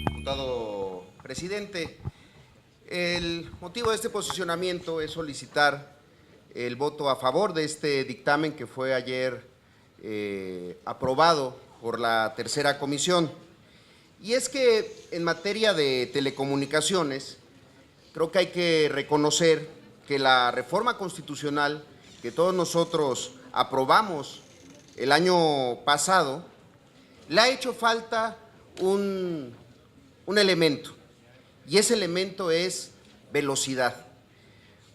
Diputado presidente, el motivo de este posicionamiento es solicitar el voto a favor de este dictamen que fue ayer aprobado por la tercera comisión. Y es que en materia de telecomunicaciones, creo que hay que reconocer que la reforma constitucional que todos nosotros aprobamos el año pasado, le ha hecho falta un elemento, y ese elemento es velocidad,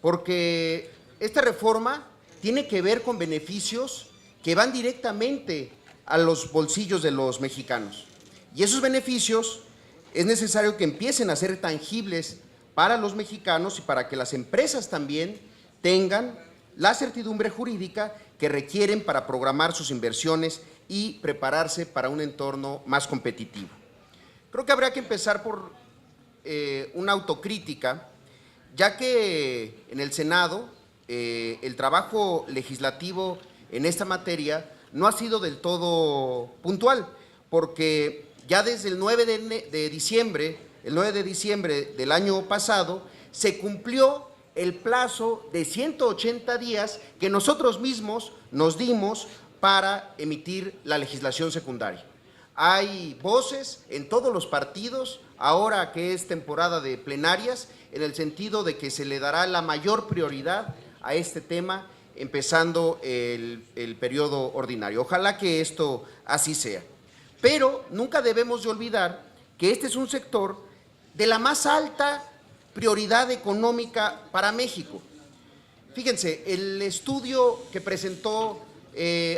porque esta reforma tiene que ver con beneficios que van directamente a los bolsillos de los mexicanos, y esos beneficios es necesario que empiecen a ser tangibles para los mexicanos y para que las empresas también tengan la certidumbre jurídica que requieren para programar sus inversiones y prepararse para un entorno más competitivo. Creo que habría que empezar por una autocrítica, ya que en el Senado el trabajo legislativo en esta materia no ha sido del todo puntual, porque ya desde el 9 de diciembre del año pasado, se cumplió el plazo de 180 días que nosotros mismos nos dimos para emitir la legislación secundaria. Hay voces en todos los partidos, ahora que es temporada de plenarias, en el sentido de que se le dará la mayor prioridad a este tema, empezando el periodo ordinario. Ojalá que esto así sea. Pero nunca debemos de olvidar que este es un sector de la más alta prioridad económica para México. Fíjense, el estudio que presentó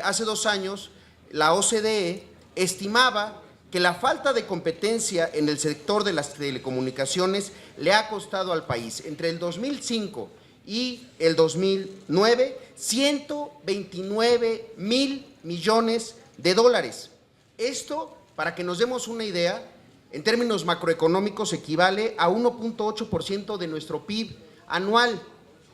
hace 2 años la OCDE estimaba que la falta de competencia en el sector de las telecomunicaciones le ha costado al país entre el 2005 y el 2009 129 mil millones de dólares. Esto, para que nos demos una idea, en términos macroeconómicos equivale a 1.8% de nuestro PIB anual,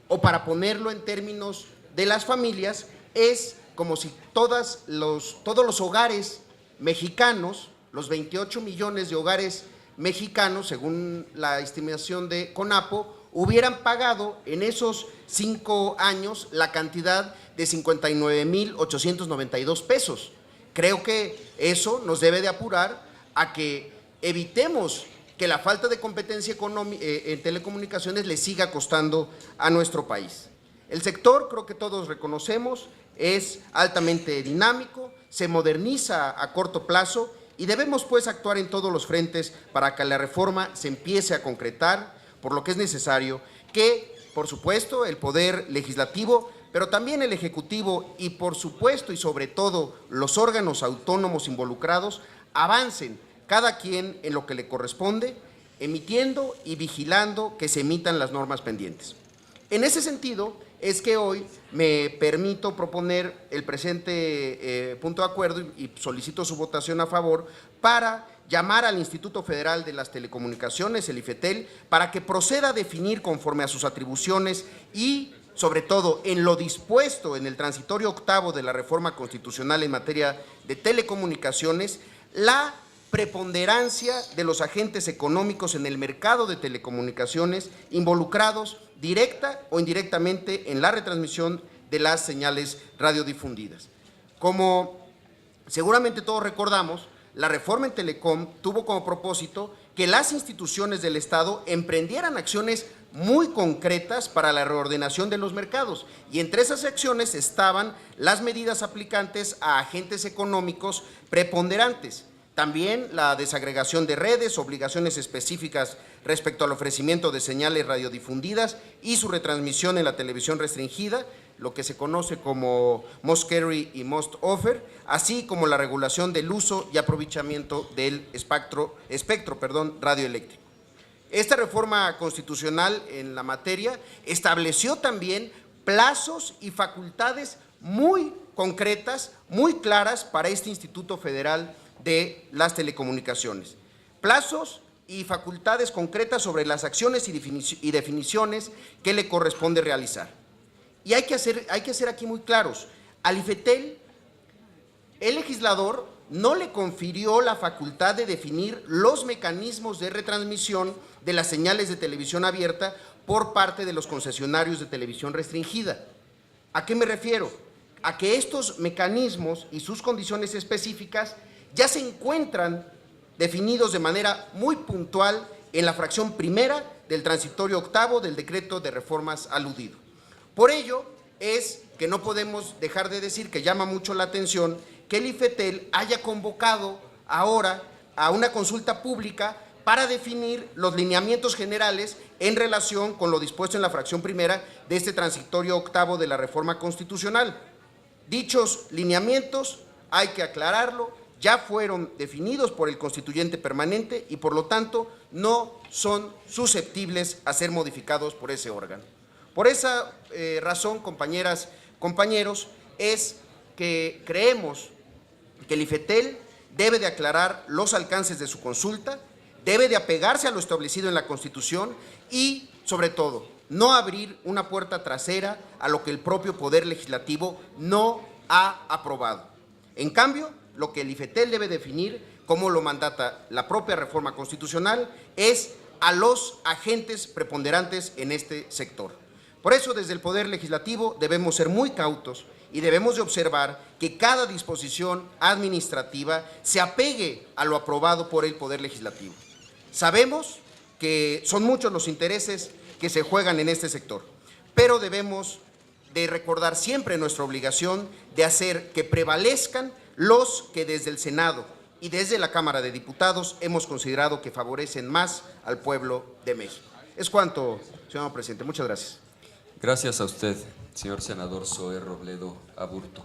o para ponerlo en términos de las familias, es como si todos los hogares mexicanos, los 28 millones de hogares mexicanos, según la estimación de CONAPO, hubieran pagado en esos 5 años la cantidad de 59,892 pesos. Creo que eso nos debe de apurar a que evitemos que la falta de competencia en telecomunicaciones le siga costando a nuestro país. El sector, creo que todos reconocemos, es altamente dinámico, se moderniza a corto plazo y debemos pues actuar en todos los frentes para que la reforma se empiece a concretar, por lo que es necesario que, por supuesto, el Poder Legislativo, pero también el Ejecutivo y, por supuesto y sobre todo, los órganos autónomos involucrados avancen cada quien en lo que le corresponde, emitiendo y vigilando que se emitan las normas pendientes. En ese sentido es que hoy me permito proponer el presente punto de acuerdo y solicito su votación a favor para llamar al Instituto Federal de las Telecomunicaciones, el IFETEL, para que proceda a definir conforme a sus atribuciones y, sobre todo, en lo dispuesto en el transitorio octavo de la reforma constitucional en materia de telecomunicaciones, la preponderancia de los agentes económicos en el mercado de telecomunicaciones involucrados directa o indirectamente en la retransmisión de las señales radiodifundidas. Como seguramente todos recordamos, la reforma en Telecom tuvo como propósito que las instituciones del Estado emprendieran acciones muy concretas para la reordenación de los mercados, y entre esas acciones estaban las medidas aplicantes a agentes económicos preponderantes. También la desagregación de redes, obligaciones específicas respecto al ofrecimiento de señales radiodifundidas y su retransmisión en la televisión restringida, lo que se conoce como Must Carry y Must Offer, así como la regulación del uso y aprovechamiento del espectro radioeléctrico. Esta reforma constitucional en la materia estableció también plazos y facultades muy concretas, muy claras para este Instituto Federal de las Telecomunicaciones. Plazos y facultades concretas sobre las acciones y definiciones que le corresponde realizar. Y hay que ser aquí muy claros. Al IFETEL, el legislador no le confirió la facultad de definir los mecanismos de retransmisión de las señales de televisión abierta por parte de los concesionarios de televisión restringida. ¿A qué me refiero? A que estos mecanismos y sus condiciones específicas ya se encuentran definidos de manera muy puntual en la fracción primera del transitorio octavo del decreto de reformas aludido. Por ello es que no podemos dejar de decir que llama mucho la atención que el IFETEL haya convocado ahora a una consulta pública para definir los lineamientos generales en relación con lo dispuesto en la fracción primera de este transitorio octavo de la reforma constitucional. Dichos lineamientos, hay que aclararlo, ya fueron definidos por el constituyente permanente y por lo tanto no son susceptibles a ser modificados por ese órgano. Por esa razón, compañeras, compañeros, es que creemos que el IFETEL debe de aclarar los alcances de su consulta, debe de apegarse a lo establecido en la Constitución y, sobre todo, no abrir una puerta trasera a lo que el propio Poder Legislativo no ha aprobado. En cambio, lo que el IFETEL debe definir, como lo mandata la propia reforma constitucional, es a los agentes preponderantes en este sector. Por eso, desde el Poder Legislativo debemos ser muy cautos y debemos de observar que cada disposición administrativa se apegue a lo aprobado por el Poder Legislativo. Sabemos que son muchos los intereses que se juegan en este sector, pero debemos de recordar siempre nuestra obligación de hacer que prevalezcan los que desde el Senado y desde la Cámara de Diputados hemos considerado que favorecen más al pueblo de México. Es cuanto, señor presidente. Muchas gracias. Gracias a usted, señor senador Zoé Robledo Aburto.